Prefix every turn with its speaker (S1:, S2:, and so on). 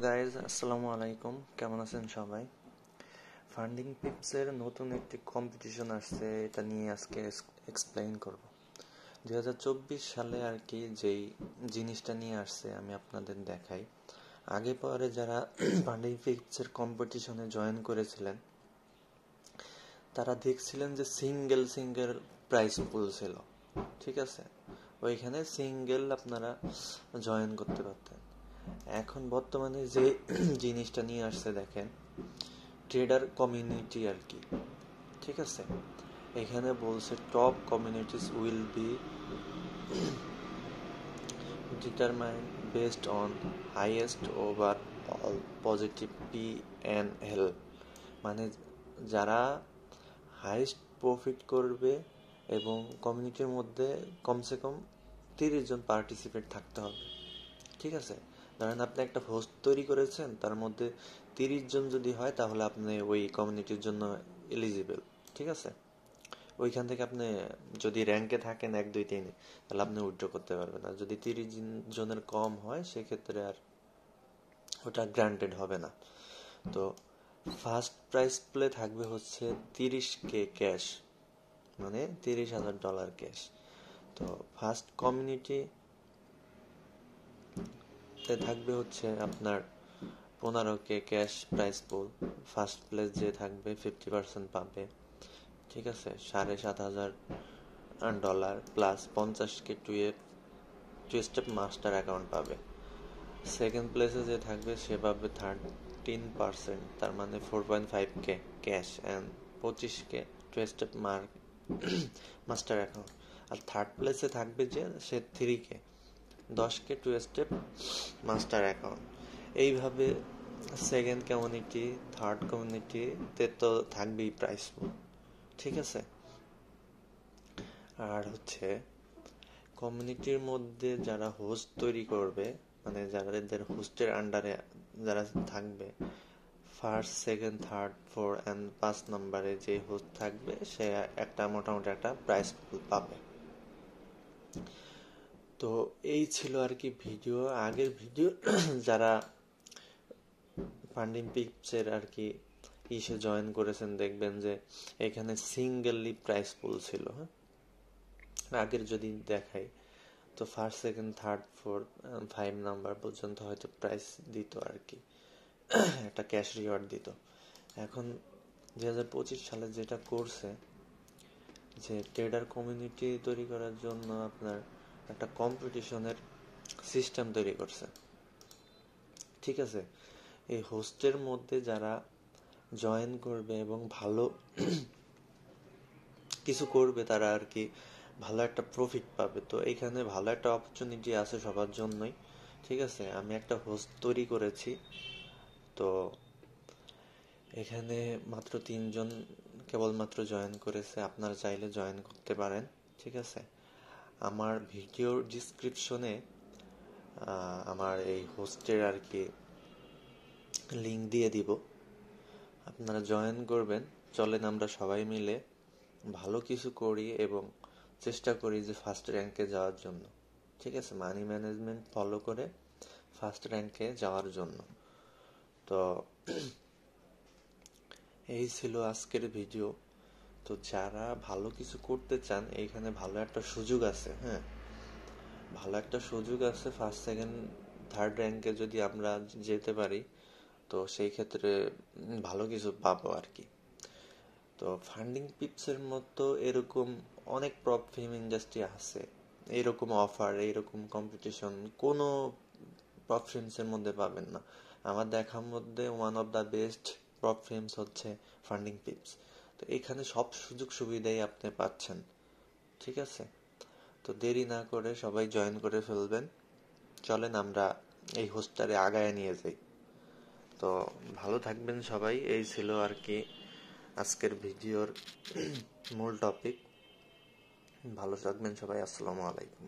S1: Guys, আসসালামু আলাইকুম। কেমন আছেন সবাই? ফান্ডিং পিপসের নতুন একটি কম্পিটিশন আসছে, এটা নিয়ে আজকে এক্সপ্লেইন করব। 2024 সালে আর কি যেই জিনিসটা নিয়ে আসছে আমি আপনাদের দেখাই। আগে পরে যারা ফান্ডিং পিপসের কম্পিটিশনে জয়েন করেছিলেন তারা দেখছিলেন যে সিঙ্গেল প্রাইস পুল ছিল, ঠিক আছে? ওইখানে সিঙ্গেল আপনারা জয়েন করতে পারতেন। এখন বর্তমানে যে জিনিসটা নিয়ে আসছে দেখেন, ট্রেডার কমিউনিটি আর কি, ঠিক আছে? এখানে বলছে top communities will be determined based on highest over all positive P&L, মানে যারা হাইয়েস্ট প্রফিট করবে এবং কমিউনিটির মধ্যে কমসে কম 30 জন পার্টিসিপেট থাকতে হবে, ঠিক আছে? ধরেন আপনি একটা হোস্ট তৈরি করেছেন, তার মধ্যে 30 জন যদি হয় তাহলে আপনি ওই কমিউনিটির জন্য এলিজিবল, ঠিক আছে? ওইখান থেকে আপনি যদি র্যাঙ্কে থাকেন 1 2 3 তাহলে আপনি উইথড্র করতে পারবেন। আর যদি 30 জনের কম হয় সেক্ষেত্রে আর ওটা গ্রান্টেড হবে না। তো ফার্স্ট প্রাইস প্লে থাকবে হচ্ছে 30K ক্যাশ, মানে $30,000 ক্যাশ। তো ফার্স্ট কমিউনিটি থাকবে হচ্ছে আপনার 15K cash price pool. First place যে থাকবে 50% পাবে, ঠিক আছে? $7,500 plus 50K two step master account পাবে। সেকেন্ড প্লেসে যে থাকবে সে পাবে 13%, তার মানে 4.5K cash and 25K two step master account. আর থার্ড প্লেসে থাকবে যে সে 3K 10K two step master account. এইভাবে সেকেন্ড কমিউনিটি, থার্ড কমিউনিটিতে তো থাকবেই প্রাইস পুল, ঠিক আছে? আর হচ্ছে কমিউনিটির মধ্যে যারা হোস্ট তৈরি করবে, মানে যাদের হোস্টের আন্ডারে যারা থাকবে, ফার্স্ট সেকেন্ড থার্ড 4 অ্যান্ড 5 নম্বরে যে হোস্ট থাকবে সে একটা মোটামুটি একটা প্রাইস পুল পাবে। তো এই ছিল আর কি ভিডিও। আগের ভিডিও যারা ফান্ডিং পিপসের আর কি ইসে জয়েন করেছেন দেখবেন যে এখানে সিঙ্গেললি প্রাইস পুল ছিল। হ্যাঁ, আগের যদি দেখাই তো ফার্স্ট সেকেন্ড থার্ড 4 5 নাম্বার পর্যন্ত হয়তো প্রাইস দিত আর কি, একটা ক্যাশ রিওয়ার্ড দিত। এখন 2025 সালে যেটা করছে যে ট্রেডার কমিউনিটি তৈরি করার জন্য আপনার একটা কম্পিটিশনের সিস্টেম তৈরি করছে, ঠিক আছে? এই হোস্টের মধ্যে যারা জয়েন করবে এবং ভালো কিছু করবে তারা আর কি ভালো একটা প্রফিট পাবে। তো এখানে ভালো একটা অপরচুনিটি আছে সবার জন্যই, ঠিক আছে? আমি একটা হোস্ট তৈরি করেছি, তো এখানে মাত্র 3 জন কেবলমাত্র জয়েন করেছে। আপনারা চাইলে জয়েন করতে পারেন, ঠিক আছে? আমার ভিডিওর ডিসক্রিপশনে আমার এই হোস্টের আর কি লিঙ্ক দিয়ে দিব, আপনারা জয়েন করবেন। চলেন আমরা সবাই মিলে ভালো কিছু করি এবং চেষ্টা করি যে ফার্স্ট র্যাঙ্কে যাওয়ার জন্য, ঠিক আছে? মানি ম্যানেজমেন্ট ফলো করে ফার্স্ট র্যাঙ্কে যাওয়ার জন্য। তো এই ছিল আজকের ভিডিও। তো যারা ভালো কিছু করতে চান এইখানে ভালো একটা সুযোগ আছে। হ্যাঁ, ভালো একটা সুযোগ আছে। ফার্স্ট সেকেন্ড থার্ড র্যাঙ্কে যদি আমরা যেতে পারি তো সেই ক্ষেত্রে ভালো কিছু পাবো আর কি। তো ফান্ডিং পিপসের মতো এরকম অনেক প্রপ ফিল্ম ইন্ডাস্ট্রি আছে, এইরকম অফার, এইরকম কম্পিটিশন কোনো প্রপ ফিল্মসের মধ্যে পাবেন না। আমার দেখার মধ্যে one of the best prop films হচ্ছে ফান্ডিং পিপস। তো এখানে সব সুযোগ সুবিধাই আপনি পাচ্ছেন, ঠিক আছে? তো দেরি না করে সবাই জয়েন করে ফেলবেন। চলেন আমরা এই হোস্টারে আগায় নিয়ে যাই। তো ভালো থাকবেন সবাই। এই ছিল আর কি আজকের ভিডিওর মূল টপিক। ভালো থাকবেন সবাই। আসসালামু আলাইকুম।